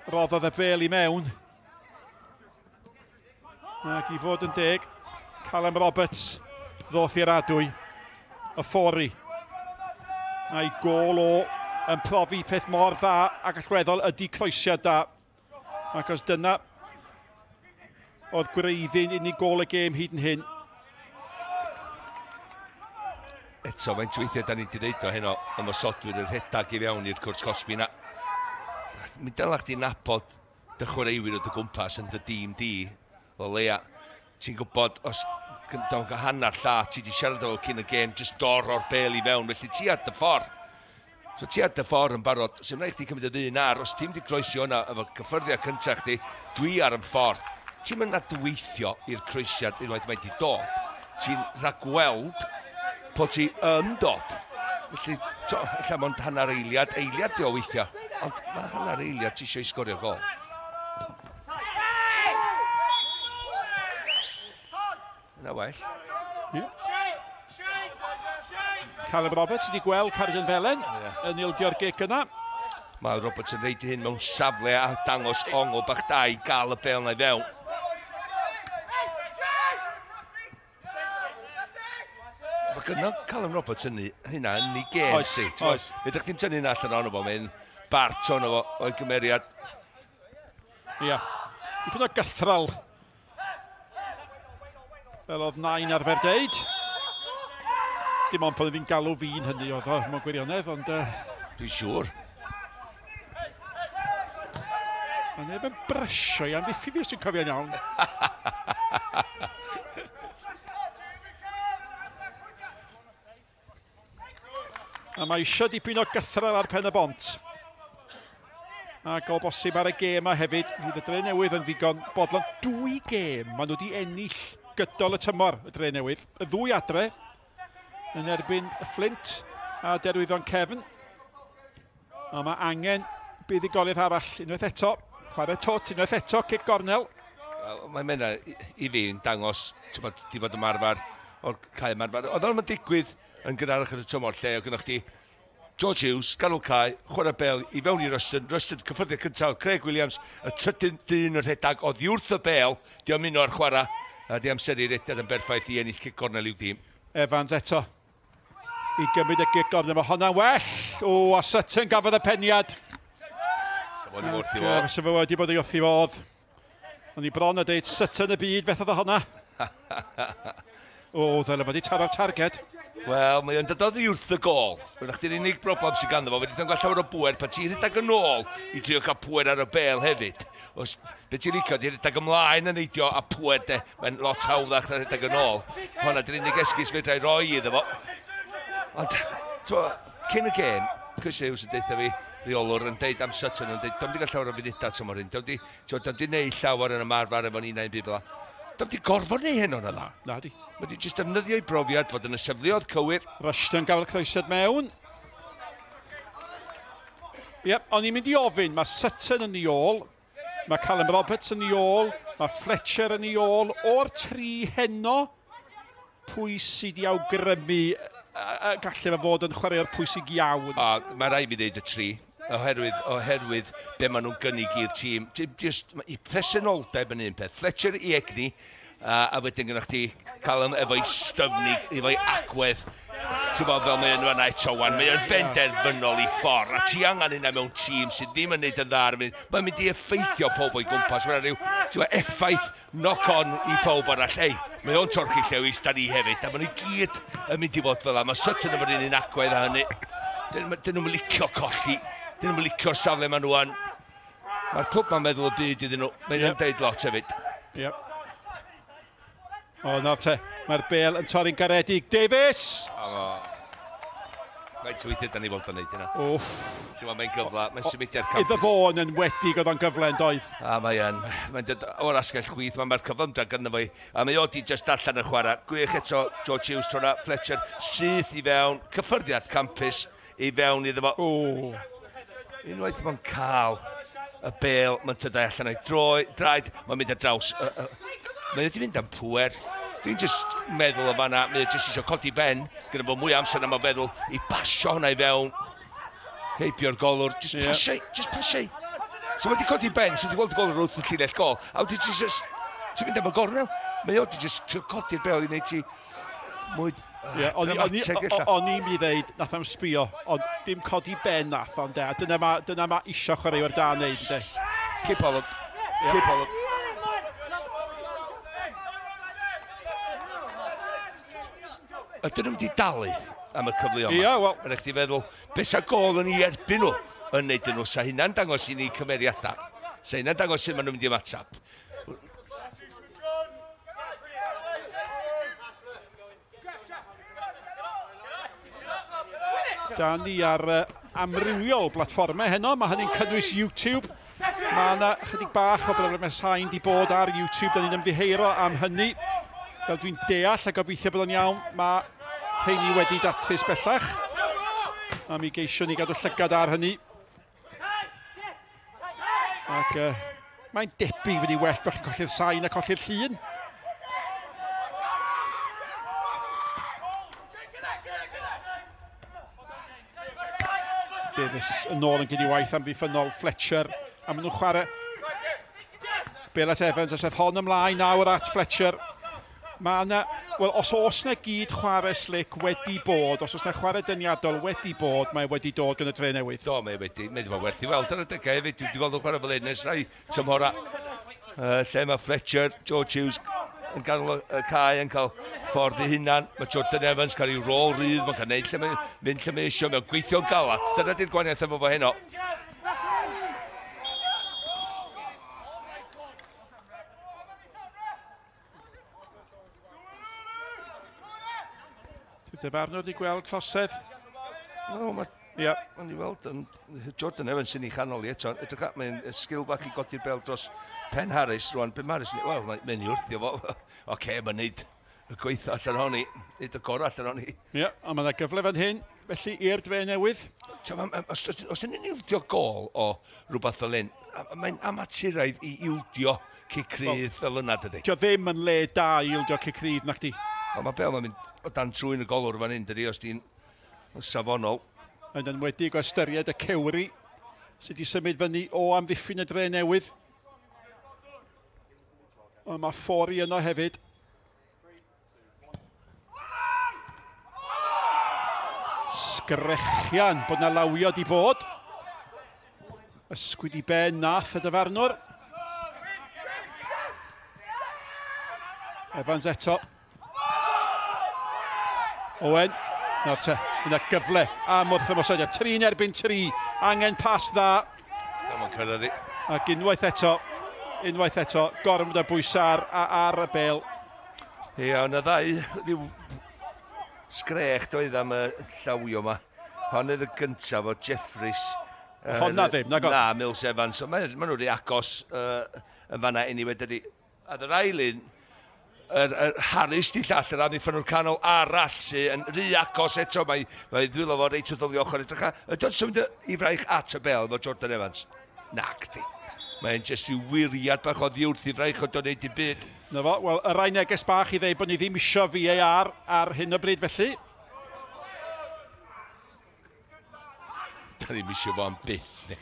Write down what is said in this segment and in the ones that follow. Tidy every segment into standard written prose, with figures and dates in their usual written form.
Roddodd y bel I mewn. Ac I fod yn deg, Callum Roberts ddoth i'r adwy. Y ffori. A'i gol o yn profi peth mor dda ac allweddol ydi croesiad da. Ac os dyna oedd gwreiddyn unig gol y gêm hyd yn hyn. Eto, mae'n weithiau da ni wedi dweud o heno ymosodwyr yr rhedag I fewn i'r cwrs cosbi na. Mi dylai chdi nabod dy chwaraewyr o dy gwmpas yn dy dîm di. O leia, ti'n gwybod os gyda'n hanner lla, ti wedi siarad o cyn y gêm, jyst dor o'r bel I fewn, felly ti ar dy ffordd. So ti ar dy ffordd yn barod, sy'n rhaid chdi cymryd y ddyn ar, os ti'n wedi croesio hwnna efo cyffyrddiau cyntaf chdi, dwi ar y ffordd. Ti'n mynd adweithio i'r croesiad unwaith mae di dod. Ti'n rhagweld bod ti yn dod. Felly, ella mae'n hanner eiliad di o weithio. Ond mae hanner eiliad ti eisiau sgorio gol. Yna well. Callum Roberts wedi gweld Carden Felen yn ildio'r gic yna. Mae Roberts yn reid hyn mewn safle a dangos ongl bach da I gael y bel na I fewn. Mae gyda Callum Roberts hynna yn ei gêm si. Ydych chi'n tynnu na allan ono fo, mae'n bart ono fo o'i gymeriad. Ia, dipyn o gythral. Fel oedd nain arfer deud. Dim ond bod fi'n galw fi'n hynny oedd o, mewn gwirionedd, ond... Dwi'n siŵr. Mae neb yn brysio I amddiffyn fi os ti'n cofio'n iawn. A mae eisiau dipyn o gythral ar Pen-y-bont. Ac o bosib ar y gêm yma hefyd, fydd y Drenewydd yn ddigon bodlon. 2 gêm, maen nhw wedi ennill gydol y tymor, y Drenewydd. Y 2 adre, yn erbyn y Flint a derwyddon Cefn. A mae angen buddigoledd arall, unwaith eto. Chwarae tot, unwaith eto, cic gornel. Mae'n menna I fi yn dangos, ti bod ymarfer o'r cae ymarfer. Oedd o'n digwydd yn gynharach yn y tymor lle, o gynnwch chi George Hughes, ganol cae, chwarae bel I fewn I Ruston cyffyrddiau cyntaf, Craig Williams, y tydyn dyn o'r rhedag, oedd wrth y bel, di o'n mynd o'r chwarae, a di amser i'r rhedad yn berffaith I ennill cic gornel i'w dîm. Evans eto. I gymryd y cic gornel, mae hwnna'n well. O, a Sutton gafodd y peniad. Sa fo wedi bod I wrth I fodd. Ond I bron a deud Sutton y byd, beth oedd o hwnna? O, ddyle fod I taro'r targed. Wel, mae o'n dod I wrth y gol. Wyna chdi'r unig broblem sy'n ganddo fo, wedi gweld llawer o bwer, pan ti'n rhedeg yn ôl I trio cael pwer ar y bel hefyd. Os beth ti'n licio, ti'n rhedeg ymlaen yn eidio a pwer de, mae'n lot hawddach na rhedeg yn ôl. Hwna, dy'r unig esgus fe drai roi iddo fo. Ond, cyn y gêm, Chris Hughes yn deitha fi, reolwr yn deud am Sutton, yn deud, dom di gael llawer o funudau tymor hyn, dom di neud llawer yn ymarfer efo'n un byd fel. Dom di gorfod neu hyn o'na dda. Na di. Mae di jyst defnyddio'i brofiad fod yn y sefleoedd cywir. Rushton gael y croesiad mewn. Iep, ond i'n mynd I ofyn, mae Sutton yn ei ôl, mae Callum Roberts yn ei ôl, mae Fletcher yn ei ôl. O'r 3 heno, pwy sydd I awgrymu gallu fe fod yn chwarae'r pwysig iawn? Mae rai fi ddeud y 3. Oherwydd be maen nhw'n gynnig i'r tîm. Just I presenoldeb yn un peth. Fletcher I egni, a wedyn gynnwch chi Callum efo'i styfnig, efo'i agwedd. Ti'n bod fel mae'n yna eto wan, mae'n benderfynol I ffordd. A ti angen yna mewn tîm sydd ddim yn neud yn dda. Mae'n mynd I effeithio pob o'i gwmpas. Mae'n rhyw effaith knock-on I pob arall. Ei, mae o'n torchi llewis da ni hefyd. A maen nhw gyd yn mynd I fod fel yma. Mae Sutton efo'r un agwedd a hynny. Dyn nhw'n licio colli. Dyn nhw'n licio'r safle maen nhw yn. Mae'r clwb ma'n meddwl o byd iddyn nhw. Mae'n deud lot hefyd. Yep. O, nawr te. Mae'r bel yn torri'n garedig. Davies! Mae'n twytyd da ni fod yn neud yna. Ti'n mae'n gyfla. Mae'n symudiad campus. Iddo fo yn wedig oedd o'n gyfle yn doedd. Mae yn. Mae'n dod o'r asgell chwyth. Mae'r cyflymdra gyda fi. A mae o di just allan y chwarae. Gwych eto George Hughes trona. Fletcher syth I fewn. Cyffyrddiad campus I fewn iddo fo. Unwaith mae'n cael y bel, mae'n tydau allan o'i draed, mae'n mynd ar draws. Mae wedi mynd am pwer. Dwi'n just meddwl o fanna, mae wedi just eisiau codi ben, gyda fo mwy amser na mae'n feddwl I basio hwnna I fewn. Heibio'r golwr, just pasiau. So wedi codi ben, so wedi gweld y gol yr wrth y llinell gol. A wedi just... Ti'n mynd am y gornel? Mae o wedi just codi'r bel i wneud ti... Mwy... O'n i'n mi ddeud, nath am sbio, ond dim codi ben nath ond de. Dyna ma isio chwaraewyr da wneud, de. Keep on up. Keep on up. Ydyn nhw wedi dalu am y cyfle yma? Ie, wel... Rhaid chdi feddwl, beth sa gol yn ei erbyn nhw yn neud nhw? Sa hynna'n dangos i ni cymeriadau. Sa hynna'n dangos sut maen nhw'n mynd i ymateb. Da ni ar amrywiol blatfformau heno, mae hynny'n cynnwys YouTube. Mae yna chydig bach o broblemau sain di bod ar YouTube, da ni'n ymddiheuro am hynny. Fel dwi'n deall a gobeithio bod yn iawn, mae heini wedi datrys bellach. A mi geisio ni gadw llygad ar hynny. Ac mae'n debyg fydd i well bych colli'r sain a colli'r llun. Davies yn ôl yn gyda waith amddiffynol Fletcher, a maen nhw'n chwarae Belet Evans, os oedd hon ymlaen nawr at Fletcher. Mae yna, wel, os oes yna gyd chwarae slic wedi bod, os oes yna chwarae dyniadol wedi bod, mae wedi dod gan y Drenewydd. Do, mae wedi werth i weld ar y degau hefyd, dwi wedi gweld yn chwarae fel un nes rai tymhora. Lle mae Fletcher, George Hughes yn ganol y cae yn cael ffordd i hunan. Mae Jordan Evans cael ei rôl rydd, mae'n cael neud lle mae eisiau, mae'n gweithio'n galad. Dyna di'r gwaniaeth efo fo heno. Dyfarnwr wedi gweld ffosedd? No, mae'n i weld Jordan Evans yn ei chanol i eto. Mae'n sgil bach i godi'r bel dros Pen Harris rwan. Pen Harris, wel, mae'n i wrthio fo. Oce, mae'n neud y gweithio allan honni, neud y gorau allan honni. Ie, a mae yna gyfle fan hyn, felly i'r Drenewydd. Os ydyn ildio gol o rhywbeth fel hyn, mae'n amaturaidd i ildio cicrydd fel yna dydy. Dio ddim yn le da i ildio cicrydd, na chdi. Mae bel mae'n mynd o dan trwy'n y golwr fan hyn, dydy, os di'n safonol. Yn enwedig o ystyried y cewri sydd wedi symud fyny o amddiffyn y Drenewydd. Ond mae ffori yno hefyd. Sgrechian bod na lawio di bod. Ysgwyd i ben nath y dyfarnwr. Evans eto. Owen, nawr te, yna gyfle am wrth ymosodiad. 3 erbyn 3, angen pas dda. Mae'n cyrraedd i. Ac unwaith eto, gormod o bwysau ar y bel. Ie, yna ddau, rhyw sgrech doedd am y llawio yma. Hon oedd y gyntaf o Jeffries. Honna ddim, na god. Na, Mills Evans. Maen nhw wedi agos yn fanna anyway, dydy. A ddy'r ailyn, Harris di llall yr amddiffyn o'r canol arall sy'n rhy agos eto. Mae ddwylo fo reit wrth o ddi ochr. Ydy'n symud i fraich at y bel efo Jordan Evans? Nac di. Mae'n jyst i'w wiriad bach o ddiwrth i fraich o do'n neud i byd. Na fo, wel, y rai neges bach i ddeud bod ni ddim isio VAR ar hyn o bryd felly. Da ddim isio fo am byth.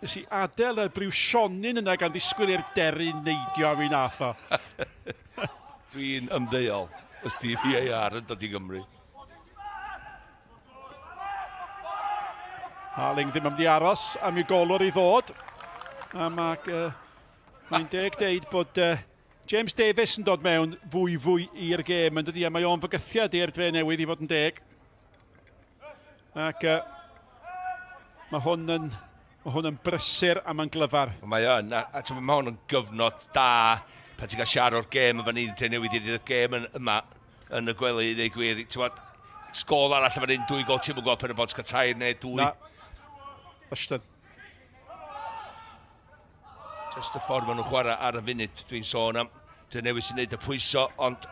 Nes i adael y briw Sionin yna gan ddisgwyl i'r deryn neidio a fi'n nath o. Dwi'n ymddeol os di VAR yn dod i Gymru. Harling ddim am di aros am i golwr i ddod. Mae'n deg deud bod James Davies yn dod mewn fwy i'r gêm yn dydi, a mae o'n fygythiad i'r Drenewydd i fod yn deg. Ac mae hwn yn brysur a mae'n glyfar. Mae hwn yn gyfnod da pan ti'n cael siar o'r gêm efo ni'n Drenewydd i'r gêm yma yn y gwely i ddeu gwir. Sgôl arall efo ni'n 2 gol, ti'n mwyn gweld Pen-y-bont cael 3 neu 2. Na, ysdyn. Just y ffordd maen nhw'n chwarae ar y funud dwi'n sôn am. Drenewydd sy'n neud y pwyso, ond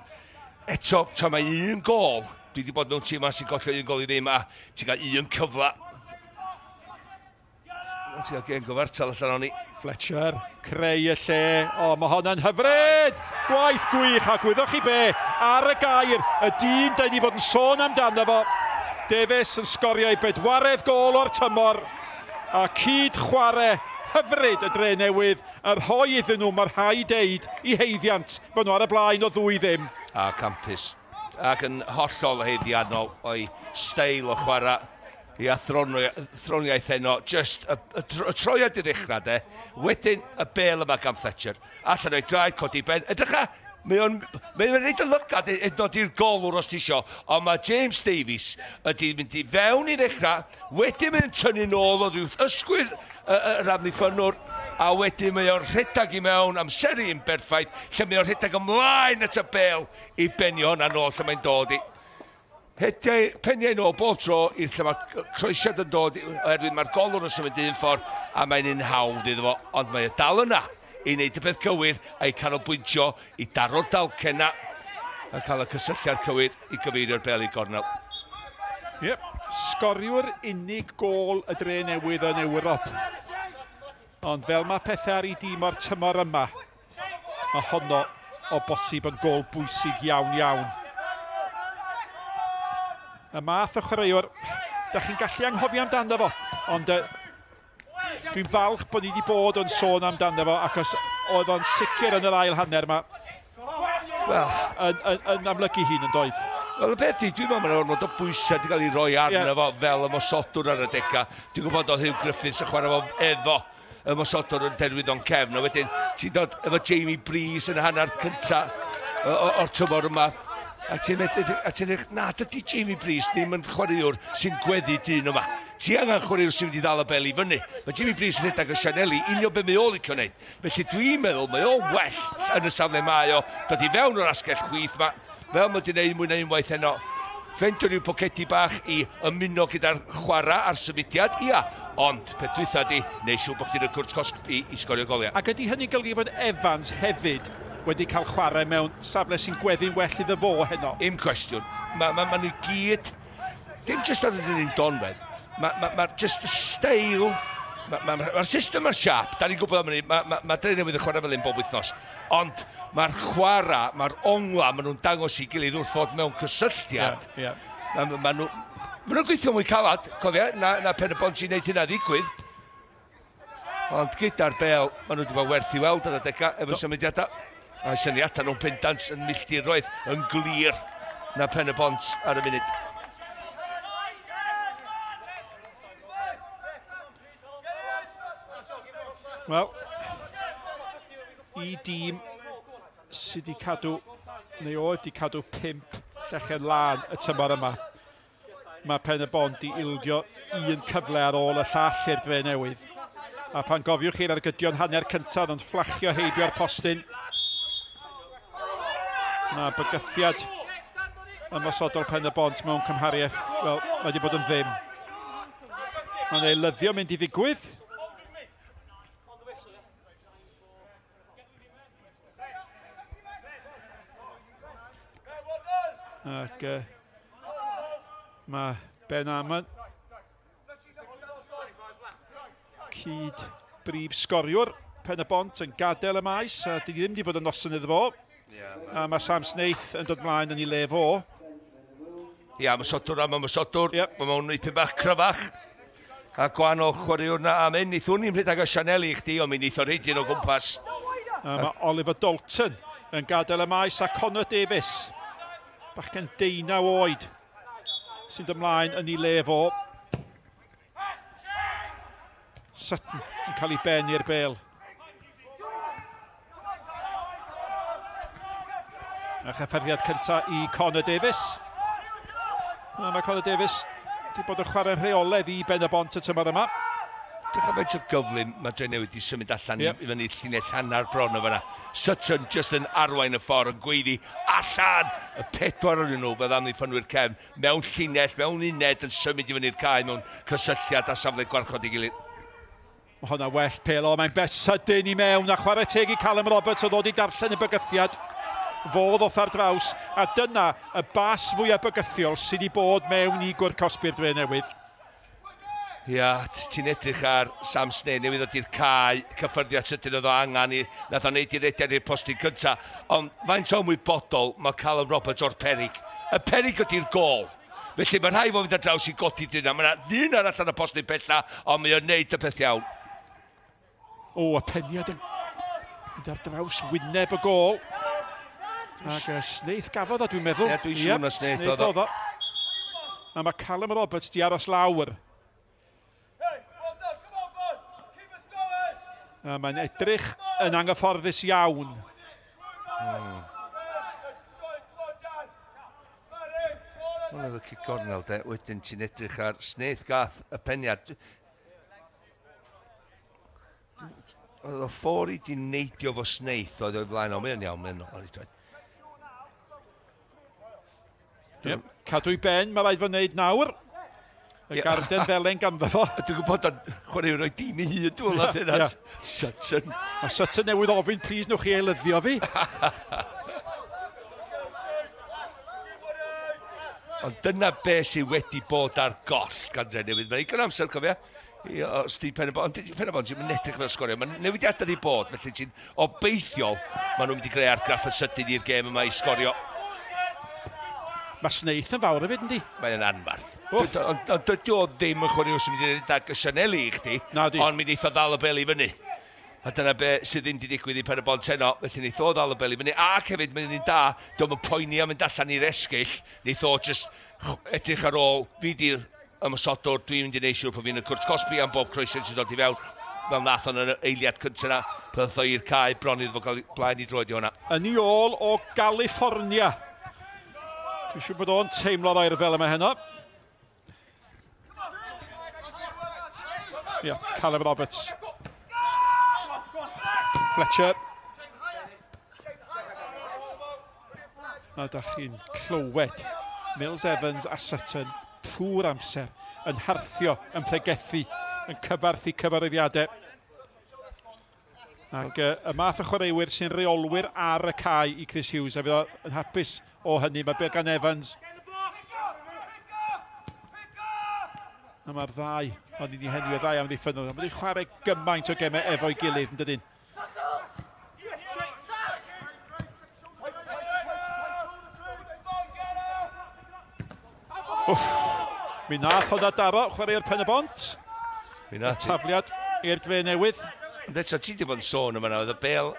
eto, mae 1 gol. Dwi wedi bod mewn tîm ma sy'n gollio 1 gol i ddim, a ti'n cael 1 cyfle. Ti'n cael gen gyfartal allan o'n ni. Fletcher, creu y lle. O, mae hwnna'n hyfryd! Gwaith gwych, a gwyddoch chi be, ar y gair, y dyn da ni bod yn sôn amdano fo. Davies yn sgorio ei bedwaredd gol o'r tymor. A cyd chwarae hyfryd y Drenewydd, yr rhoi iddyn nhw, mae'r rhai deud I heiddiant, bod nhw ar y blaen o 2-0. A campus. Ac yn hollol heiddiannol o'i steil o chwarae. Ia, throniaeth enno, just y troiad I ddechrau de, wedyn y bel yma gan Fletcher. Allan o'i draed codi ben, edrycha, mae'n rhaid y lygad dod i'r golwr os ti isio, ond mae James Davies ydi mynd I fewn I ddechrau, wedyn mae'n tynnu nôl o ddwrth ysgwyr yr amddiffynwr, a wedyn mae o'r rhedag I mewn, amseru yn berffaith, lle mae o'r rhedag ymlaen at y bel I benio hwnna nôl lle mae'n dod I. Peniau nôl bob tro i'r lle mae croesiad yn dod oherwydd mae'r golwr yn symud un ffordd a mae'n un hawdd iddo fo, ond mae dal yna I wneud y peth cywir a'i canolbwyntio I daro'r dalcenna a cael y cysylltiad cywir I gyfeirio'r bel I gornel. Yep. Sgoriwr unig gol y Drenewydd yn Ewrop. Ond fel mae pethau ar ei dîm o'r tymor yma, mae honno o bosib yn gol bwysig iawn iawn. Y math o chwaraewr, da chi'n gallu anghofio amdano fo, ond dwi'n falch bod ni wedi bod yn sôn amdano fo, achos oedd o'n sicr yn yr ail hanner yma. Yn amlygu hun yn doedd. Wel, y beth dwi'n meddwl mae'n ormod o bwysau wedi cael ei roi arno fo fel ymosodwr ar y deca. Dwi'n gwybod oedd Hugh Griffiths yn chwarae fo efo ymosodwr yn derwydd o'n cefn. A wedyn, ti'n dod efo Jamie Breeze yn y hanner cyntaf o'r tymor yma. A ti'n edrych, na, dydy Jamie Breeze ddim yn chwaraewr sy'n gweddu dyn yma. Ti angen chwaraewr sy'n wedi dal y bel I fyny. Mae Jamie Breeze yn rhedeg o Sianeli, unio be mae o licio wneud. Felly dwi'n meddwl, mae o well yn y safle mae o, dod I fewn o'r asgell chwith yma. Fel mae wedi'n gwneud mwy na unwaith heno. Ffendio rhyw pocedi bach I ymuno gyda'r chwarae a'r symudiad, ia. Ond, peth dwytha di, neu siw bod chdi'n y cwrt cosg I sgorio goliau. Ac ydy hynny golygu fod Evans hefyd wedi cael chwarae mewn safle sy'n gweddu'n well iddo fo heno? Im cwestiwn. Mae nhw gyd, dim jyst ar yr un donwedd, mae jyst y steil, mae'r system yn siap, da ni'n gwybod am hynny, mae Drenewydd yn chwarae fel un bob wythnos, ond mae'r chwarae, mae'r ongla, maen nhw'n dangos I gilydd wrth fod mewn cysylltiad. Maen nhw'n gweithio mwy calad, cofia, na Pen-y-bont sy'n gwneud hynna ddigwydd. Ond gyda'r bel, maen nhw wedi bod werth I weld ar y deca, efo symudiadau. A syniadau nhw'n pendant yn milltiroedd yn glir na Pen-y-bont ar y munud. Wel, I dîm sydd wedi cadw, neu oedd wedi cadw 5 llechen lan y tymor yma, mae Pen-y-bont I ildio un cyfle ar ôl y llall i'r Drenewydd. A pan gofiwch chi'r argydion hanner cyntaf yn fflachio heibio'r postyn, na bygythiad ymosodol Pen-y-bont mewn cymhariaeth, wel, mae wedi bod yn ddim. Mae'n ei lyddio mynd I ddigwydd. Ac mae Ben Amman, cyd brif sgoriwr Pen-y-bont yn gadael y maes, a dyn ni ddim wedi bod yn noson iddo fo. A mae Sam Snaith yn dod mlaen yn ei le fo. Ia, ymosodwr am ymosodwr, mae mewn nipyn bach cryfach. A gwahanol chwaraewr na am un, neith hwn i'n rhedeg o Sianeli I chdi, ond mi neith o reidyn o gwmpas. A mae Oliver Dalton yn gadael y maes a Connor Davies, bachgen 19 oed, sy'n dod mlaen yn ei le fo. Sutton yn cael ei bennu'r bel. A chyffyrddiad cyntaf I Connor Davies. Mae Connor Davies wedi bod yn chwarae'n rheoledd I Pen-y-bont y tymor yma. Dwi'n faint o gyflym mae Drenewydd wedi symud allan I fyny llinell hanner bron o fyna. Sutton just yn arwain y ffordd yn gweiddi allan y 4 o'n nhw fel amddiffynwyr cefn mewn llinell, mewn uned yn symud I fyny'r cae mewn cysylltiad a safle gwarchod I gilydd. Mae hwnna well pel o, mae'n best sydyn I mewn a chwarae teg I Callum Roberts oedd wedi darllen y bygythiad. Fodd off ar draws, a dyna y bas fwyaf bygythiol sydd wedi bod mewn I gwrdd cosbi'r Drenewydd. Ia, ti'n edrych ar Sam Snaith, newydd ddod i'r cae, cyffyrddiad sydyn oedd o angen nath o'n neud i'r rediad i'r postyn cyntaf. Ond faint o ymwybodol mae Callum Roberts o'r perig. Y perig ydy'r gol. Felly mae rhai fo fynd ar draws I godi dyna. Mae yna dyn arall ar y post neu bella, ond mae o'n neud y peth iawn. O, y peniad yn mynd ar draws wyneb y gol. Ac Sneith gafodd o, dwi'n meddwl. Ie, dwi'n siŵr na Sneith oedd o. A mae Callum Roberts di aros lawr. A mae'n edrych yn anghyfforddus iawn. Hwna oedd y cic gornel de, wedyn ti'n edrych ar Sneith gath y peniad. Oedd o ffôr I di neidio fo Sneith oedd o'i flaen o, mae'n iawn, mae'n iawn. Cadw I ben, mae rhaid fo wneud nawr. Y garden felen ganddo fo. Dwi'n gwybod o'n chwaraewr o'i dîm I hyd, dwi'n meddwl, dyna Sutton. A Sutton newydd ofyn, plis nwch chi eilyddio fi. Ond dyna be sydd wedi bod ar goll gan Drenewydd. Mae'n eigon amser, cofia, Steve Pen-y-bont. Ond Pen-y-bont sy'n edrych fel Sgorio. Mae'n newidiadau wedi bod, felly ti'n obeithiol maen nhw'n mynd I greu argraff y sydyn i'r gêm yma I Sgorio. Mae Sneith yn fawr hefyd, yndi? Mae'n anfarth. Ond dydy o ddim yn chwaraewr sy'n mynd I ddweud ag y Sianeli I chdi, ond mi wneith o ddal y bel I fyny. A dyna be sydd ddim wedi digwydd I Pen-y-bont heno, felly wneith o ddal y bel I fyny. Ac hefyd, mae'n un da, dwi'n mynd poeni am mynd allan i'r esgyll, wneith o just edrych ar ôl, fi di'r ymysodwr, dwi'n mynd I neud siŵr bod fi'n y cwrt cosbi am bob croeso sy'n dod I fewn. Fel nath o'n yr eiliad cyntaf na, bydd o i'r cae bron iddo fo gael blaen I droed I hwnna. Yn I ôl o California. Dwi'n siŵr bod o'n teimlo'r air fel yma heno. Ie, Callum Roberts. Fletcher. A da chi'n clywed Mills Evans a Sutton pŵr amser yn harthio, yn pregethu, yn cyfarthu cyfarwyddiadau. Ac y math o chwaraewyr sy'n reolwyr ar y cae I Chris Hughes a fydd o'n hapus o hynny. Mae Bel gan Evans. A mae'r ddau, ond ni'n henwi y ddau am ddiffyn nhw. Mae wedi chwarae gymaint o gemau efo'i gilydd yn dydyn. Mi nath hwnna daro, chwarae'r Pen-y-bont. Tafliad i'r Drenewydd. Eto, ti wedi bod yn sôn yma na, oedd y bel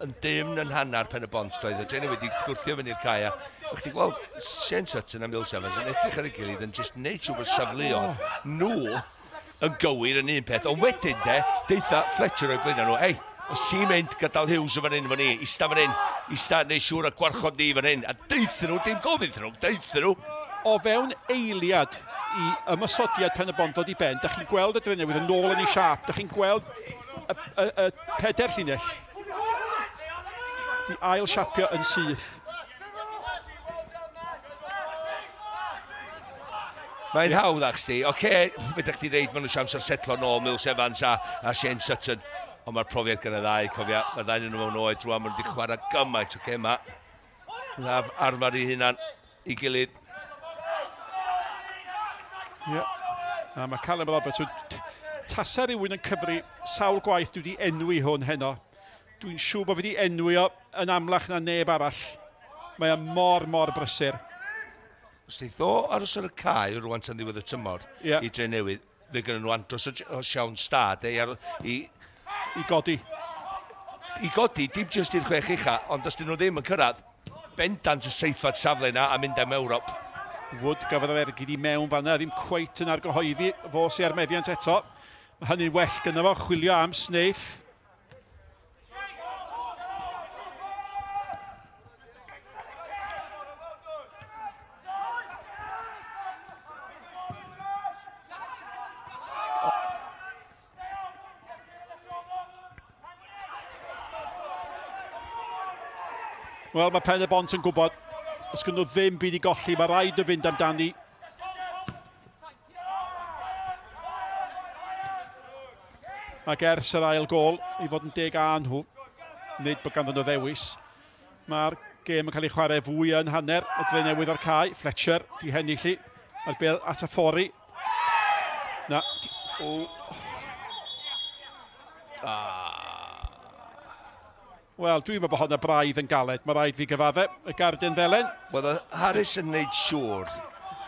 yn dim yn hanner Pen-y-bont doedd. Y Drenewydd wedi gwrthio fyny'r cae a o'ch ti gweld Shane Sutton a Mills Evans yn edrych ar ei gilydd yn just neud siŵr bod safleoedd nhw yn gywir yn un peth. Ond wedyn de, deitha Fletcher o'i blaen nhw, ei, os ti'n mynd gadael Hughes o fan hyn, ista fan hyn, ista neud siŵr a gwarchod ni fan hyn, a deitha nhw, dim gofyn nhw, deitha nhw. O fewn eiliad I ymysodiad Pen-y-bont ddod I ben, da chi'n gweld y Drenewydd yn ôl yn ei siap, da chi'n gweld y peder llinell Di ail siapio yn syth. Mae'n hawdd ag sti. Oce, fydda chdi ddeud maen nhw'n siamser setlo nôl Mills Evans a Shane Sutton. Ond mae'r profiad gan y ddau, cofia. Mae'r ddau yn nhw mewn oed rwan, maen nhw wedi chwarae gymaint. Oce, mae arfer I hynna'n I gilydd. Ie. A mae Callum Roberts tasa rhywun yn cyfri sawl gwaith dwi wedi enwi hwn heno. Dwi'n siŵr bod fi wedi enwi o yn amlach na neb arall. Mae o mor brysur. Os di ddo aros ar y cae rwan tan ddiwedd y tymor I Drenewydd, fe gyda nhw andros o siawn stad I godi. I godi, dim jyst i'r chwech ucha, ond os dyn nhw ddim yn cyrraedd, bendant y seithfad safle na a mynd am Ewrop. Wood gafodd yr ergyd I mewn fanna, ddim cweit yn argyhoeddi fo sy ar meddiant eto. Mae hynny'n well gyda fo, chwilio am Sneith. Wel, mae Pen-y-bont yn gwybod, os gyn nhw ddim byd I golli, mae rhaid o fynd amdani. Ac ers yr ail gol, I fod yn deg a nhw, nid bod ganddyn nhw ddewis. Mae'r gêm yn cael ei chwarae fwy yn hanner, y Drenewydd ar cae. Fletcher, di hennill I, a'r bel at y ffori. Na. Wel, dwi'n meddwl bod hwnna braidd yn galed. Mae rhaid fi gyfadde. Y garden felen. Wel, Harris yn neud siŵr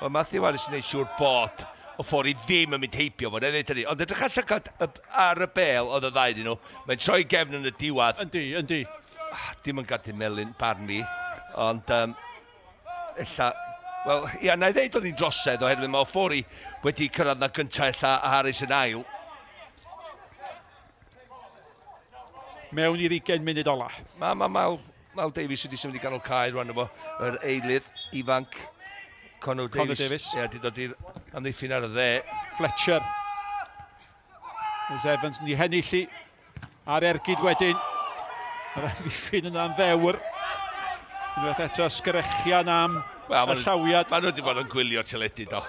Wel, Matthew Harris yn neud siŵr bod o ffordd i ddim yn mynd heibio fo, ond edrych allan ar y bel oedd y ddau nhw, mae'n troi gefn yn y diwad. Yndi. Dim yn gadw melyn, barn fi, ond illa, wel, ia, na i ddeud oedd hi'n drosedd oherwydd mae o ffordd i wedi cyrraedd na gyntaf illa a Harris yn ail. Mewn i'r 20 munud ola. Mal Davies wedi symud i ganol cae rwan efo yr eilydd ifanc Conor Davies. Ie, di dod i'r amddiffyn ar y dde. Fletcher. Ys Evans yn ei hennill i ar ergyd wedyn. Yr amddiffyn yna'n fewr. Unwaith eto sgrechian am y llawiad. Maen nhw wedi bod yn gwylio'r teledu do.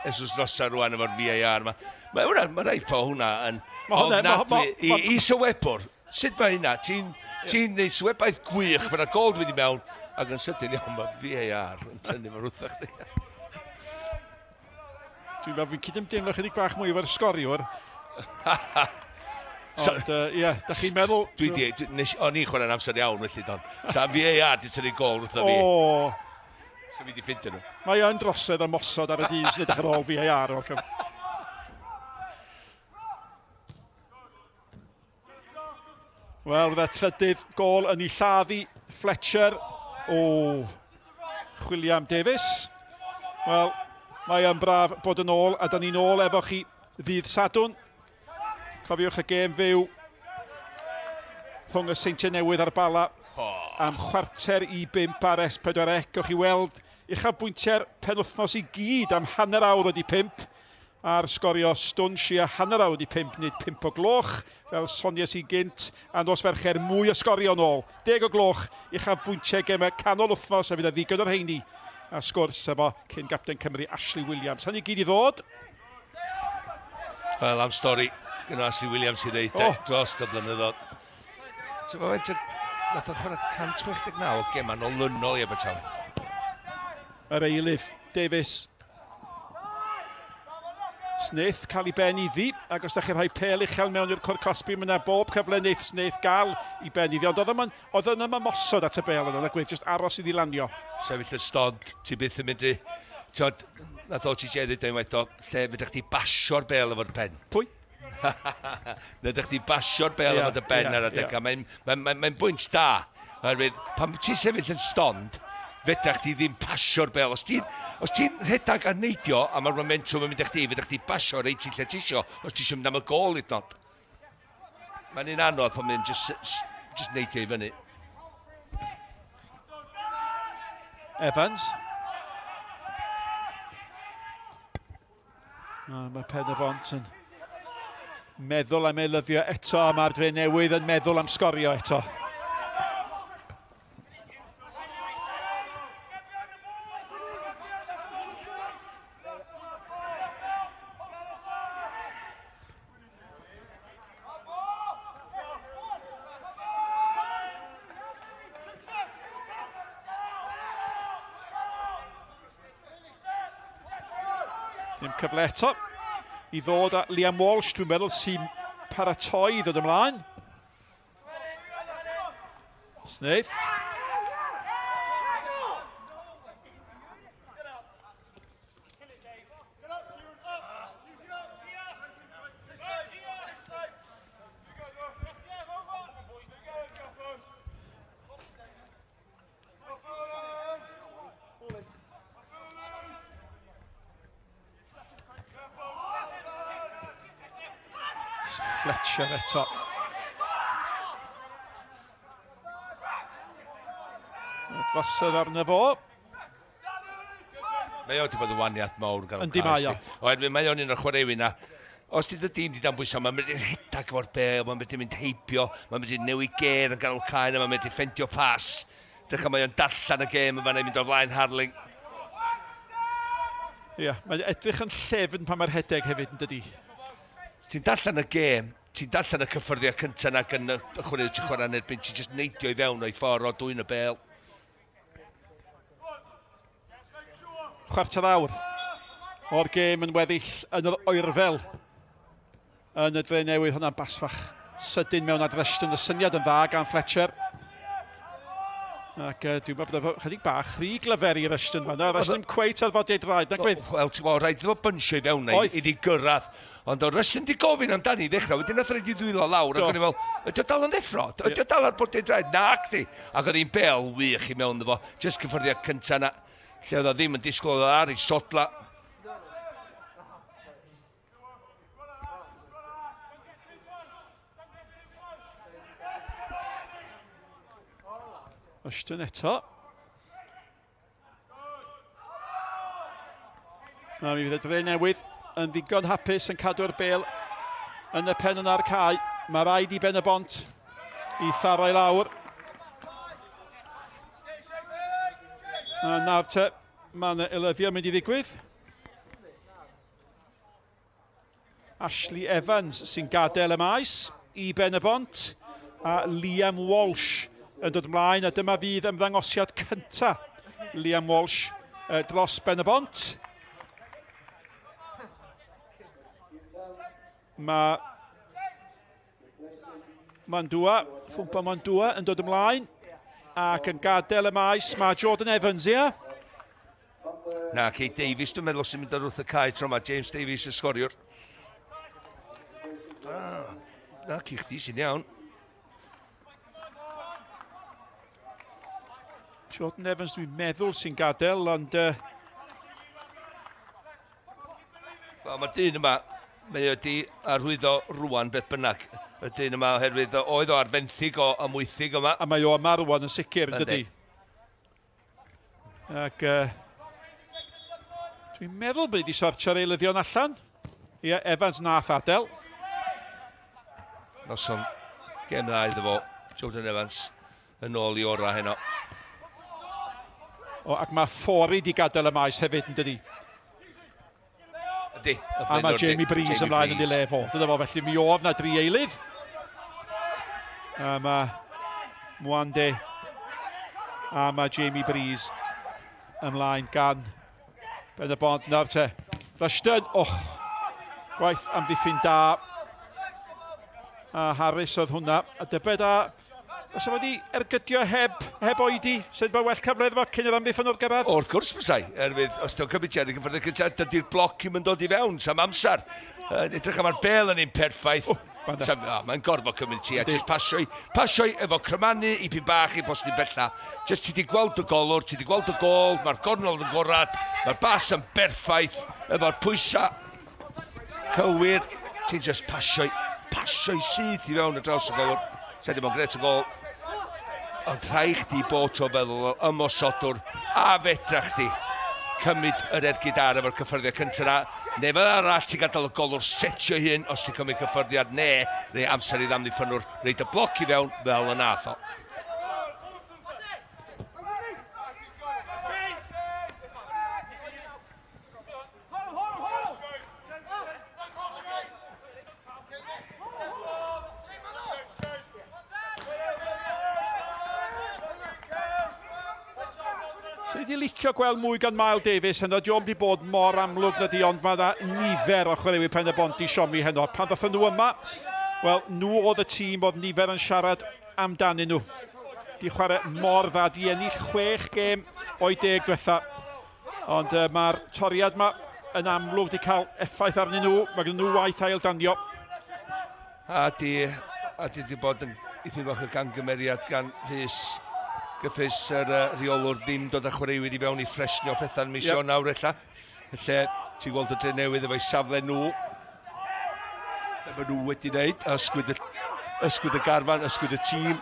Esos nosa rwan efo'r VAR. Mae rhaid po hwnna yn ofnadwy i sywebwr. Sut mae hynna? Ti'n neud swebaeth gwych, mae'na gold wedi mewn, ac yn sydyn iawn mae VAR yn tynnu fo rwtha chdi. Dwi'n meddwl fi'n cydymdeimlo chydig bach mwy efo'r sgoriwr. Ond, ie, da chi'n meddwl... O'n i'n chwarae'n amser iawn, felly don. Sa VAR di tynnu gol rwtha fi. So fi di ffindio nhw. Mae yn drosedd ymosod ar y dyn sy'n edrych ar ôl VAR. Wel, roedd trydydd gol yn ei lladdu Fletcher. Chwilio am Davies. Wel, mae yn braf bod yn ôl, a da ni'n ôl efo chi ddydd Sadwn. Cofiwch y gêm fyw rhwng y Seintiau Newydd a'r Bala am 4:45 ar S4C. Gowch chi weld uchafbwyntiau'r penwythnos i gyd am hanner awr wedi 5. A'r sgorio stwnsh i a hanner awr wedi 5 nid 5 o gloch, fel Sonia sy'n gynt, a nos fercher mwy o sgorio nôl. 10 o gloch, uchafbwyntiau gemau canol wythnos, a fydd y ddigon o'r heini. A sgwrs efo cyn gapten Cymru Ashley Williams. Hynny gyd i ddod. Wel, am stori gyda Ashley Williams i ddeud dros y blynyddoedd. So mae wedi nath o chwarae 169 o gemau nolynol i Abertawe. Yr eilydd, Davies. Smith cael ei ben iddi, ac os da chi'n rhoi pel uchel mewn i'r cwr Cosby, mae yna bob cyfle wneith Smith gael ei ben iddi, ond oedd yna ymosod at y bel yna, gweud, jyst aros iddi lanio. Sefyll y stod, ti byth yn mynd i, nath o ti dweud unwaith o, lle fydych chi basio'r bel efo'r pen. Pwy? Fydych chi basio'r bel efo'r pen ar adeg, a mae'n bwynt da. Pan ti sefyll yn stond, fedach chi ddim pasio'r bel. Os ti'n rhedag a neidio, a mae'r momentum yn mynd i'ch fedach chi basio reit ti lle ti isio, os ti isio mynd am y gol hyd nod. Mae'n un anodd pan mae'n just neidio i fyny. Evans. Mae Pen-y-bont yn meddwl am ei lyfio eto, a mae'r Drenewydd yn meddwl am sgorio eto. Dim cyfle eto i ddod â Liam Walsh, dwi'n meddwl sy'n paratoi i ddod ymlaen. Smith. Fletcher eto. Fasod arno fo. Mae o wedi bod yn waniaeth mawr gan Yndi mae o. Mae o'n un o'r chwaraewi na. Os di dy dîm di danbwyso, mae'n mynd i'r rhedag efo'r bel, mae'n mynd i mynd heibio, mae'n mynd i newid ger yn ganol caen, mae'n mynd i ffendio pas. Dechrau mae o'n darllan y gêm yn fan'na i mynd o'r flaen Harling. Ie, mae'n edrych yn llefyn pan mae'r hedeg hefyd yn dydi. Ti'n darllan y gêm, ti'n darllan y cyffyrddiau cyntaf nag yn y chwaraew ti'n chwarae yn erbyn, ti'n just neidio i fewn o'i ffordd o dwy'n y bel. Chwarter awr o'r gêm yn weddill yn yr oerfel yn y Drenewydd. Hwnna'n basfach sydyn mewn adfest yn y syniad yn dda gan Fletcher. Ac dwi'n meddwl bod chydig bach rhy glyfer i'r Yston fan'na. Yr Yston cweit ar fod ei draed, na Gwyn? Wel, ti'n gwybod, rhaid efo bynsio i fewn i ddi gyrraedd. Ond o'r Yston di gofyn amdani i ddechrau, wedyn nath rhaid i ddwylo lawr. Ac o'n i fel, ydy o dal yn ddeffro? Ydy o dal ar bod ei draed? Na, acdi. Ac oedd hi'n bel wych i mewn efo. Just cyffyrddiad cyntaf na. Lle oedd o ddim yn disgwyl ar ei sodla. Yston eto. A mi fydd y Drenewydd yn ddigon hapus yn cadw'r bêl yn y pen yna'r cae. Mae rhaid i Pen-y-bont i tharo i lawr. A nawr te, mae yna elyddio mynd i ddigwydd. Ashley Evans sy'n gadael y maes i Pen-y-bont a Liam Walsh yn dod ymlaen, a dyma fydd ymddangosiad cynta Liam Walsh dros Pen-y-bont. Mae Ffwmpa Mandua yn dod ymlaen ac yn gadael y maes. Mae Jordan Evans, ia? Na, Kate Davies, dwi'n meddwl sy'n mynd ar wrth y cae tro yma. James Davies y sgoriwr. Na, Cichdi sy'n iawn. Jordan Evans dwi'n meddwl sy'n gadael, ond... Wel, mae'r dyn yma, mae wedi arwyddo rwan beth bynnag. Y dyn yma oherwydd oedd o ar fenthyg o amwythig yma. A mae o yma rwan yn sicr, yn dydi. Ac... dwi'n meddwl bod wedi sortio'r eilyddion allan. Ie, Evans nath adael. Noson, gem dda iddo fo, Jordan Evans, yn ôl i ora heno. Ac mae Ffori di gadael y maes hefyd, yn dydi. Ydy. A mae Jamie Breeze ymlaen yn ei lefo. Dyna fo, felly mi oedd na 3 eilydd. A mae Mwande a mae Jamie Breeze ymlaen gan Pen-y-bont. Nawr te, Rushton, gwaith amddiffyn da. A Harris oedd hwnna. A dybed a... Os yma wedi ergydio heb oedi, sydd bod well cyfredd fo cyn yr amddiffyn o'r gyrraedd? Wrth gwrs bysau, os ti'n cymryd tiad i gyffredin cyntaf, dydy'r bloc yn dod i fewn, sam amser. Edrych am ar bel yn un perffaith. Mae'n gorfod cymryd ti, a jyst pasioi efo crymannu i pyn bach i bosni bella. Jyst ti di gweld y golwr, ti di gweld y gol, mae'r gornol yn gorad, mae'r bas yn berffaith, efo'r pwysau cywir. Ti'n jyst pasioi sydd i fewn y draws y golwr. Sedi bod gret y gol. Ond rhai chdi bod o feddwl ymosodwr a fedra chdi cymryd yr ergyd ar efo'r cyffyrddiad cyntaf na. Neu fel arall ti gadael y golwr setio hyn os ti'n cymryd cyffyrddiad neu amser i ddamddiffynwr reid y bloc i fewn fel y nath o. Sy'n wedi licio gweld mwy gan Miles Davies heno, diolch wedi bod mor amlwg na di, ond mae yna nifer o chwaraewyr Pen-y-bont i siomi heno. Pan ddathon nhw yma, wel, nhw oedd y tîm oedd nifer yn siarad amdanyn nhw. Di chwarae mor dda, di ennill 6 gêm o'i 10 diwetha. Ond mae'r toriad yma yn amlwg di cael effaith arnyn nhw, mae gen nhw waith ail danio. A di bod yn eithin fach o gangymeriad gan Rhys. Gyffes yr reolwr ddim dod â chwaraewyr i fewn i ffresnio pethau'n misio nawr ella. Lle ti'n gweld y Drenewydd efo'i safle nhw. Mae nhw wedi wneud, ysgwyd y garfan, ysgwyd y tîm.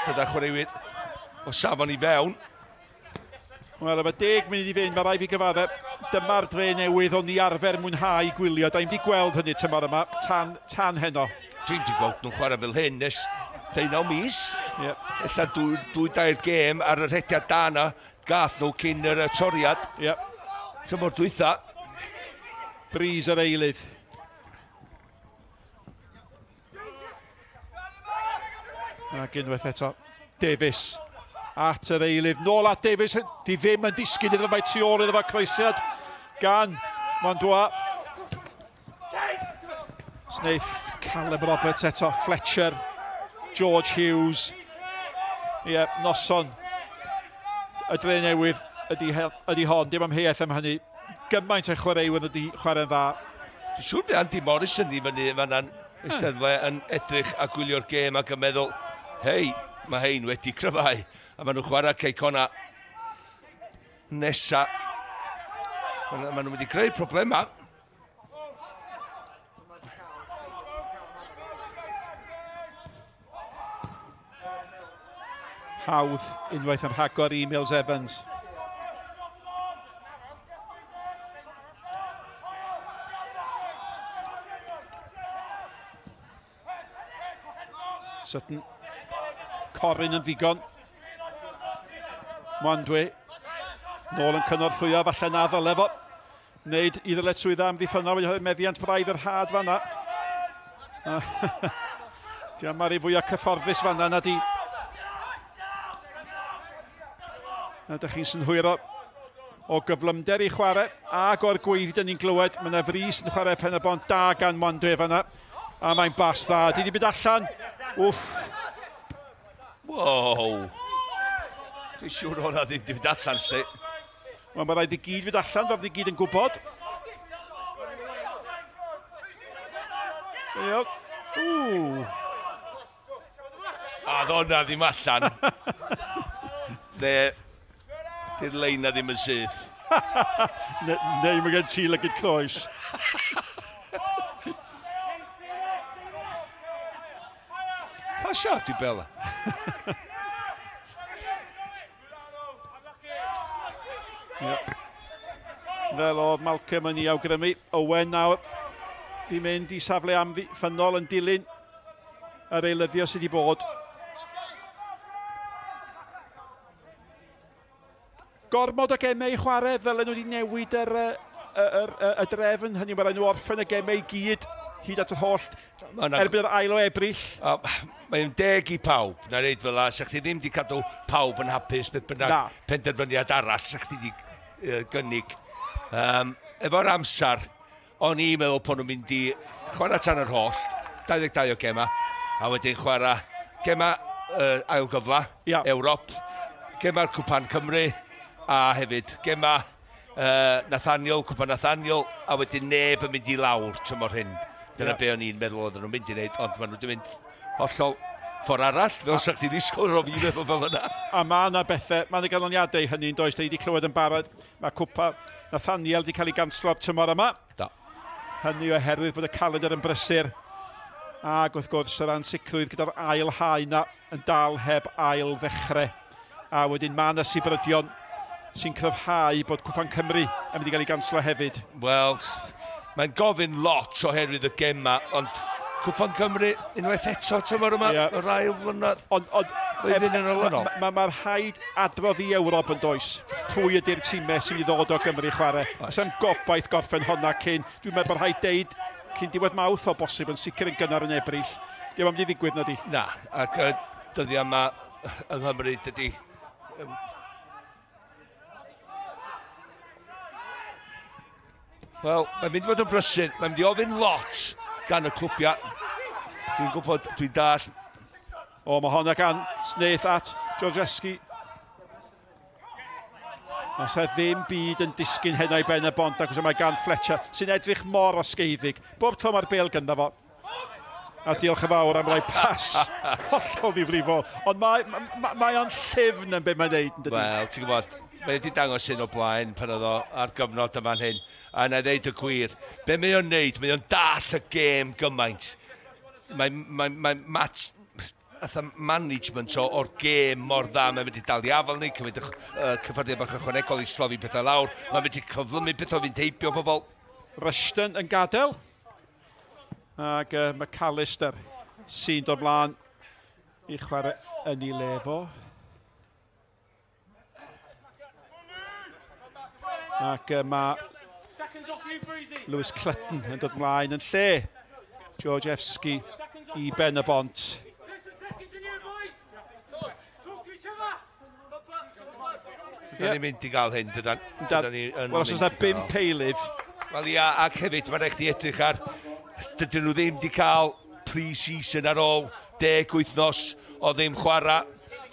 Dod â chwaraewyr o safon i fewn. Wel, efo 10 munud i fynd, mae rai fi gyfadde. Dyma'r Drenewydd o'n ni arfer mwynhau gwylio. Da i'n fi gweld hynny tymor yma, tan heno. Dwi'n di gweld nhw'n chwarae fel hyn nes 19 mis. Ella 2-3 gêm ar y rhediad da na gath nhw cyn yr toriad. Tymor dwytha. Breeze yr eilydd. Ac unwaith eto, Davies at yr eilydd. Nôl at Davies, di ddim yn disgyn iddo mae tu ôl iddo fe croesiad gan Mandua. Snaith, Callum Roberts eto, Fletcher, George Hughes. Noson y Drenewydd ydy hon, dim amheuaeth am hynny. Gymaint o'i chwaraewyr ydy chwarae'n dda. Dwi'n siŵr bod Andy Morrison i fyny fanna'n eisteddfa yn edrych a gwylio'r gêm ac yn meddwl, hei, mae hein wedi cryfau. A maen nhw'n chwarae ceicona nesa. Maen nhw'n wedi creu problemau. Hawdd unwaith yn rhagor e-mails Evans. Sutton, Corin yn ddigon. Mwandwe, nôl yn cynorthwyo, falle na ddyle fo. Wneud i ddyled swydda am ddiffynno, wedi meddiant braidd yr had fanna. Diolch mae'r ei fwyaf cyfforddus fanna na di. Ydych chi'n synhwyro o gyflymder i chwarae, ag o'r gweithio dyn ni'n glywed, mae yna Frys yn chwarae Pen-y-bont da gan Mwandwe fanna. A mae'n bas dda, di wedi mynd allan. Wff. Wow. Dwi'n siŵr hwnna ddim wedi mynd allan, sti. Mae rhaid i gyd fynd allan, fel ni gyd yn gwybod. A ddonna ddim allan. Di'r lein na ddim yn syth. Neu mae gen ti lygyd croes. Pa siap di Bella? Fel oedd Malcolm yn ei awgrymu, Owen nawr di mynd i safle amddiffynol yn dilyn yr eilyddio sydd wedi bod. Gormod o gemau i chwarae fel nhw wedi newid y drefn, hynny mae'n nhw orffen y gemau i gyd, hyd at yr holl, erbyn yr ail o Ebrill. Mae'n deg i pawb, na reid fel la, sa'ch ti ddim wedi cadw pawb yn hapus beth bynnag penderfyniad arall, sa'ch ti wedi gynnig. Efo'r amser, o'n i'n meddwl bod nhw'n mynd i chwarae tan yr holl, 22 o gema, a wedyn chwarae gema ail gyfla, Ewrop, gema'r Cwpan Cymru, a hefyd gema Nathaniel, Cwpan Nathaniel, a wedyn neb yn mynd i lawr tymor hyn. Dyna be o'n i'n meddwl oedden nhw'n mynd i wneud, ond maen nhw wedi mynd hollol ffordd arall, fel sa'ch ti'n ddisgwyl o fi meddwl fel yna. A mae yna bethau, mae yna ganlyniadau hynny'n does, da ni wedi clywed yn barod, mae Cwpan Nathaniel wedi cael ei ganslo tymor yma. Hynny oherwydd bod y calendar yn brysur, ac wrth gwrs yr ansicrwydd gyda'r ail hau na yn dal heb ail ddechrau. A wedyn mae yna Sibrydion sy'n cryfhau bod Cwpan Cymru yn mynd i gael ei ganslo hefyd. Wel, mae'n gofyn lot oherwydd y gema, ond Cwpan Cymru unwaith eto tymor yma, yr ail flynedd. Mae'r rhaid adrodd i Ewrop yn does. Pwy ydy'r tîmau sy'n ei ddod o Gymru chwarae. Os am gobaith gorffen honna cyn, dwi'n meddwl bod rhaid deud cyn diwedd mawrth o bosib yn sicr yn gynnar yn Ebrill. Dim am di ddigwydd na di. Na, ac dyddiau yma yng Nghymru dydy... Wel, mae'n mynd i fod yn brysur, mae'n mynd i ofyn lot gan y clwbiau. Dwi'n gwybod, dwi'n dall. O, mae honna gan Snaith at Georgeski. Os e ddim byd yn disgyn hynna i Pen-y-bont ac os mae gan Fletcher sy'n edrych mor osgeidig. Bob tro mae'r bêl gynda fo. A diolch yn fawr am roi pas hollol ddifrifol. Ond mae o'n llyfn yn beth mae'n neud. Wel, ti'n gwybod, mae wedi dangos hyn o blaen pan oedd o ar gyfnod yma'n hyn. A na ddeud y gwir, be mae o'n neud? Mae o'n dall y gêm gymaint. Mae'n match... Atha management o'r gêm mor dda, mae'n mynd i dal i afel ni, cymryd cyffarddiad bach ychwanegol i slofi pethau lawr, mae'n mynd i cyflymu pethau o fynd heibio pobl. Rushton yn gadael, ac McAllister sy'n dod mlaen i chwarae yn ei lefo. Ac mae Lewis Clutton yn dod mlaen yn lle Georgievski i Pen-y-bont. Dyna ni'n mynd i gael hyn, dyna ni yn... Wel, os oes yna 5 peilydd. Wel, ia, ac hefyd, mae'n rhaid i edrych ar... Dydyn nhw ddim wedi cael pre-season ar ôl 10 wythnos o ddim chwarae,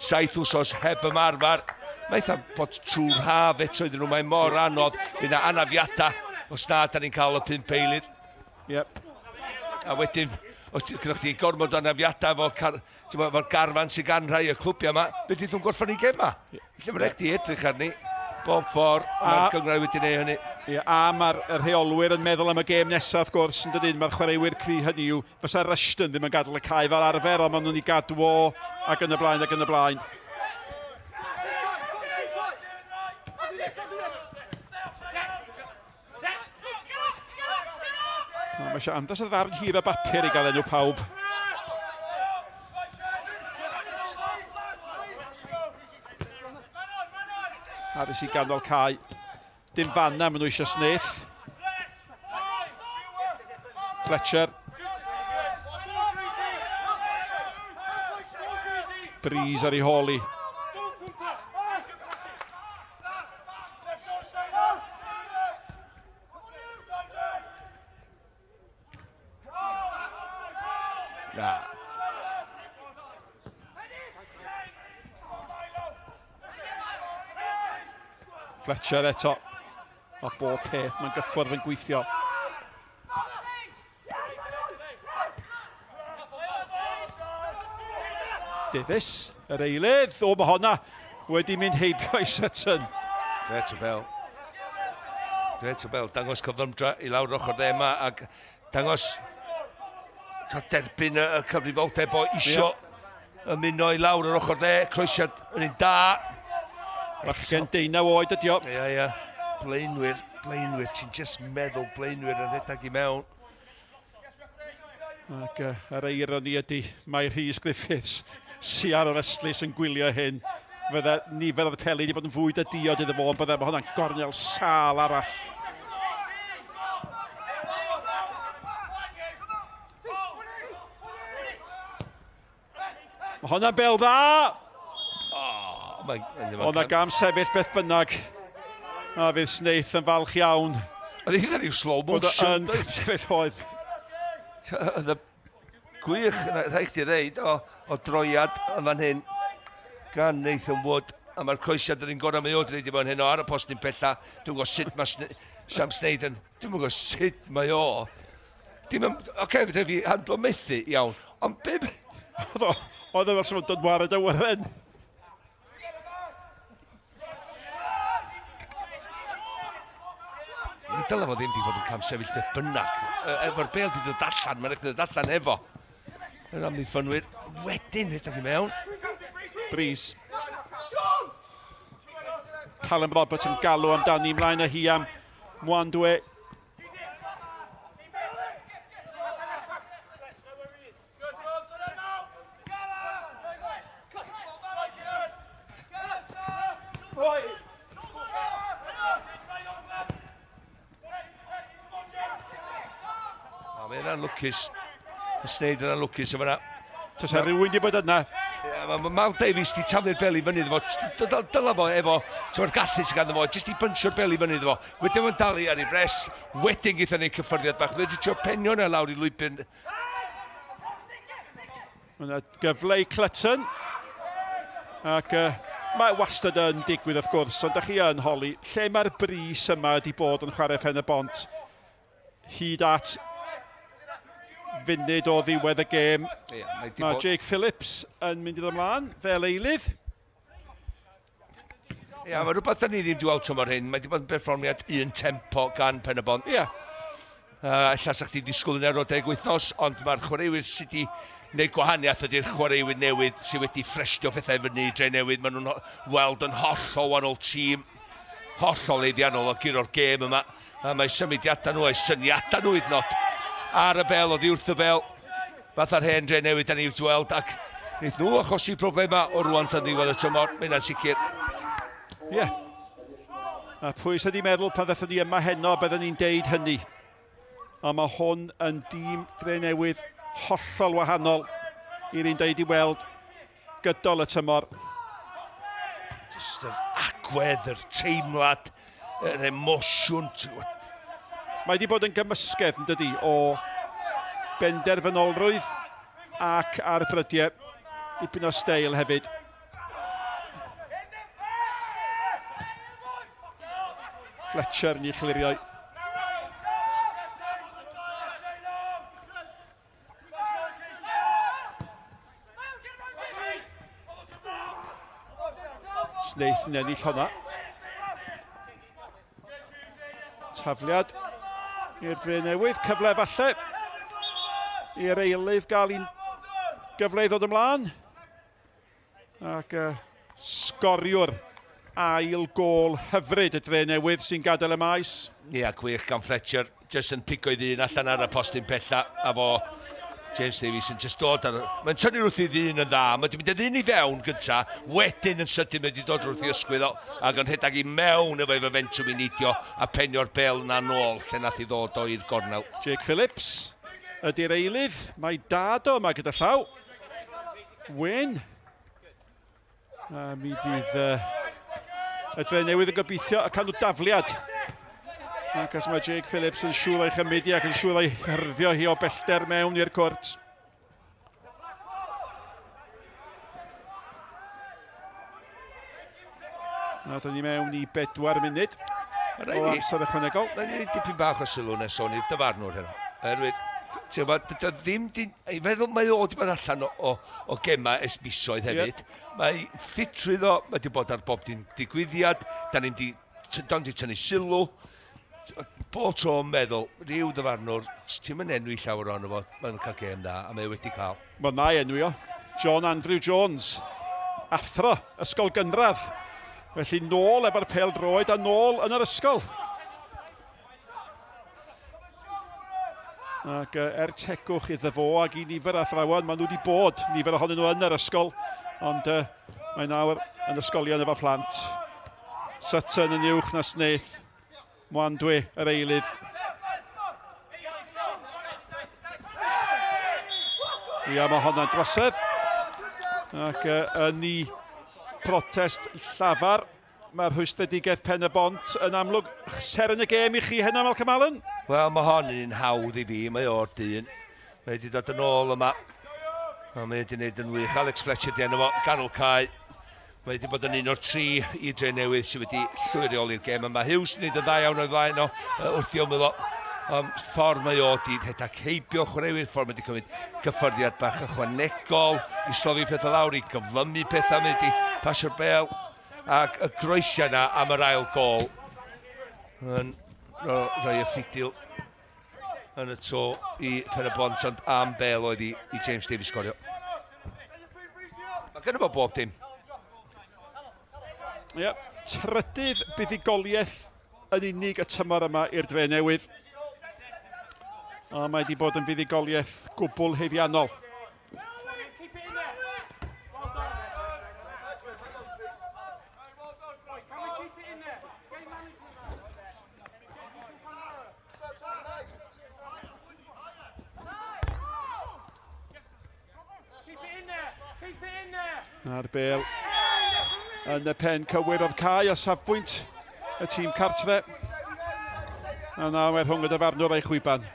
7 wsos heb ymarfer. Mae eitha bod trwy'r haf eto iddyn nhw, mae mor anodd. Fydd yna anafiadau os na, da ni'n cael y 5 eilir. Yep. A wedyn, os gyda chi gormod o anafiadau fo'r garfan sy'n gan rhai y clwbiau yma, beth ydych chi'n gorffan i gema? Lle mae'n rhaid i edrych arni, bob ffordd, mae'r gyngor wedi gwneud hynny. A mae'r rheolwyr yn meddwl am y gêm nesaf, wrth gwrs, yn dydyn, mae'r chwaraewyr cry hynny yw, fysa Rushton ddim yn gadael y cae fel arfer, ond maen nhw'n ei gadw o, ac yn y blaen, ac yn y blaen. Mae eisiau andas y ddarn hir a bapur i gael enw pawb. Aris i ganol cae. Dim fanna, maen nhw eisiau Smith. Fletcher. Breeze ar ei holi. Na. Fletcher eto. A bob peth, mae'n gyffwrdd yn gweithio. Davies, yr eilydd. O, mae honna wedi mynd heibio i Sutton. Gret o bel. Gret o bel. Dangos cyflymdra i lawr ochr dde yma ac dangos derbyn y cyfrifoldeb o isio ymuno i lawr yr ochr dde. Croesiad yn un da. Bachgen 19 oed ydi o. Ia. Blaenwyr, ti'n just meddwl blaenwyr yn rhedeg i mewn. Ac yr eironi ydy, mae Rhys Griffiths sy ar yr Estlys yn gwylio hyn. Fydde nifer o'r peli wedi bod yn fwy dy diod iddo fo, ond bydde mae hwnna'n gornel sal arall. Mae hwnna'n bel dda! Ond na gam sefyll beth bynnag. A fydd Snaith yn falch iawn. Oedd hi'n cael i'w slow motion. Yn sefyll oedd. Oedd y gwych, rhaid chdi ddeud, o droiad yn fan hyn gan Nathan Wood. A mae'r croesiad yn un gorau mae o wedi bod yn hyn o ar y postyn pella. Dwi'n gwybod sut mae Sam Snaith yn... Dwi'n gwybod sut mae o. Oce, fe fi handlo methu iawn. Ond be... Oedd e fel sy'n dod wared y wyren. Dyla fo ddim wedi fod yn cam sefyll beth bynnag. Efo'r bel wedi dod allan, mae'n eich dod allan efo. Yr amddiffynwyr wedyn rhedeg i mewn. Breeze. Callum Roberts yn galw amdani ymlaen â hi am Mwandwe. Mae'n lwcus. Yn sneud yn lwcus yma. Tys e rhywun wedi bod yna. Mae Mal Davies di taflu'r beli fyny iddo fo. Dyla fo efo, tyfo'r gallu sy'n ganddo fo, jyst i byntio'r beli fyny iddo fo. Wedyn fo'n dalu ar ei fres, wedyn gyda ni cyffyrddiad bach. Wedi trio penio na lawr i lwybyn. Mae'n gyfle i Clutton. Ac mae wastad yn digwydd wrth gwrs, ond da chi yn holi, lle mae'r bris yma wedi bod yn chwarae Pen-y-bont hyd at funud o ddiwedd y gêm. Mae Jake Phillips yn mynd i ddod ymlaen fel eilydd. Ia, mae rhywbeth da ni ddim wedi weld tymor hyn. Mae wedi bod yn perfformiad un tempo gan Pen-y-bont. Ia. Alla sa'ch chi disgwyl yn ero 10 wythnos, ond mae'r chwaraewyr sydd wedi gwneud gwahaniaeth ydy'r chwaraewyr newydd sydd wedi ffrestio pethau fyny i Drenewydd. Maen nhw'n weld yn hollol wahanol tîm, hollol eiddiannol o guro'r gêm yma. A mae symudiadau nhw, syniadau nhw hyd ar y bel, oedd wrth y bel. Fath ar hen Drenewydd da ni wrth weld, ac wneud nhw achosi problema o rwan tan ddiwedd y tymor. Mae'n ansicr. Ie. A pwy sydd wedi meddwl pan ddethon ni yma heno byddwn ni'n deud hynny. A mae hwn yn dîm Drenewydd hollol wahanol i'r un deud i weld gydol y tymor. Just yr agwedd, yr teimlad, yr emosiwn. Mae wedi bod yn gymysgedd yn dydi o benderfynolrwydd ac arbrydiau dipyn o steil hefyd. Fletcher ni chlirio. Snaith yn ennill honna. Tafliad i'r Drenewydd, cyfle falle i'r eilydd gael un gyfle i ddod ymlaen. Ac sgoriwr ail gôl hyfryd y Drenewydd sy'n gadael y maes. Ia, gwych gan Fletcher, jyst yn pigo i ddyn allan ar y postyn pella, a fo James Davies yn just dod ar... Mae'n tynnu wrth i ddyn yn dda, mae wedi mynd â ddyn i fewn gynta, wedyn yn sydyn mae wedi dod wrth i ysgwydd o, ac yn rhedag i mewn efo fentwm i nidio a penio'r bel na nôl lle nath i ddod o i'r gornel. Jake Phillips ydy'r eilydd, mae dad o yma gyda llaw. Wyn. A mi fydd y Drenewydd yn gobeithio y canw dafliad. Ac as mae Jake Phillips yn siŵr o'i chymryd ac yn siŵr o'i hyrddio hi o bellter mewn i'r cwrt. A da ni mewn i 4 munud o amser ychwanegol. Rhaid ni dipyn bach o sylw nes o'n i'r dyfarnwr heno. Dyda ddim... I feddwl mae o wedi bod allan o gema esbisoedd hefyd. Mae ffitrwydd o, mae wedi bod ar bob digwyddiad. Da ni'n di tynnu sylw. Bob tro yn meddwl, rhyw dyfarnwr, ti'n mynd enwi llawer o'n efo, mae'n cael gem da, a mae wedi cael. Mae'n na enwi o. John Andrew Jones. Athro, ysgol gynradd. Felly nôl efo'r pêl-droed a nôl yn yr ysgol. Ac tegwch iddo fo ac i nifer athrawon, maen nhw wedi bod, nifer ohonyn nhw yn yr ysgol, ond mae nawr yn ysgolion efo plant. Sutton yn uwch na Snaith. Mwandwy, yr eilydd. Ia, mae hwnna'n drosedd. Ac yn ei protest llafar, mae'r rhwystredigaeth Pen-y-bont yn amlwg ser yn y gêm i chi hynna, Malcolm Allen? Wel, mae hon yn un hawdd i fi, mae o'r dyn. Mae wedi dod yn ôl yma. A mae wedi gwneud yn wych. Alex Fletcher di enw fo, ganol cae. Mae wedi bod yn un o'r 3 i Drenewydd sydd wedi llwyrioli'r gêm yma. Hughes yn gwneud yn dda iawn o'r flaen o wrth i omylo. Ffordd mae o wedi rhedag heibio chwaraewyr, ffordd mae wedi cymryd cyffyrddiad bach ychwanegol i slofi pethau lawr, i gyflymu pethau, mae wedi pasio'r bel. Ac y groesiau yna am yr ail gôl yn rhoi y ffidil yn y to i Pen-y-bont, ond am bel oedd i James Davies sgorio. Mae gen i bob dim. Ie, trydydd buddigoliaeth yn unig y tymor yma i'r Drenewydd. A mae wedi bod yn fuddigoliaeth gwbl heddiannol. A'r bel yn y pen cywir o'r cae o safbwynt y tîm cartre. A nawr mae rhwng y dyfarnwr a'i chwiban.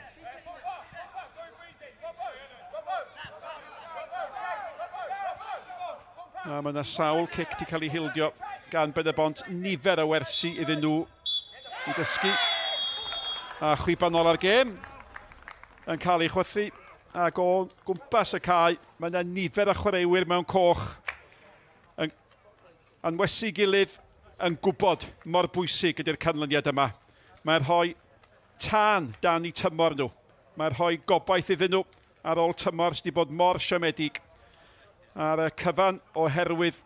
A mae yna sawl cic wedi cael ei hildio gan Pen-y-bont, nifer o wersi iddyn nhw i dysgu. A chwiban ôl ar gêm yn cael ei chwythu. Ac o gwmpas y cae, mae yna nifer o chwaraewyr mewn coch yn wesu gilydd yn gwybod mor bwysig ydy'r canlyniad yma. Mae'n rhoi tân dan i tymor nhw. Mae'n rhoi gobaith iddyn nhw ar ôl tymor sydd wedi bod mor siomedig. A'r cyfan oherwydd,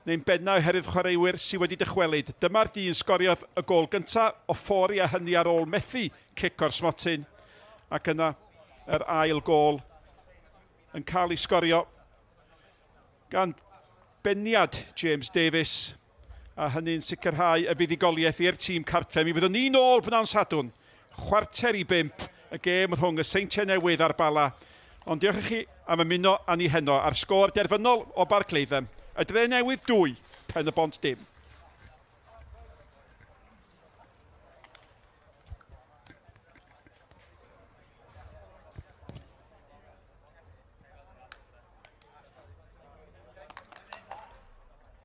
neu'n benna oherwydd chwaraewyr sydd wedi dychwelyd. Dyma'r dyn sgoriodd y gôl gyntaf, o ffori a hynny ar ôl methu cic o'r smotyn. Ac yna yr ail gôl yn cael ei sgorio gan beniad James Davies, a hynny'n sicrhau y buddigoliaeth i'r tîm cartre. Mi fyddwn ni nôl b'nawn Sadwrn, 4:45, y gêm rhwng y Drenewydd a'r Bala. Ond diolch i chi am ymuno â ni heno ar sgôr derfynol o Barclayddem. Y Drenewydd 2, Pen-y-bont 0.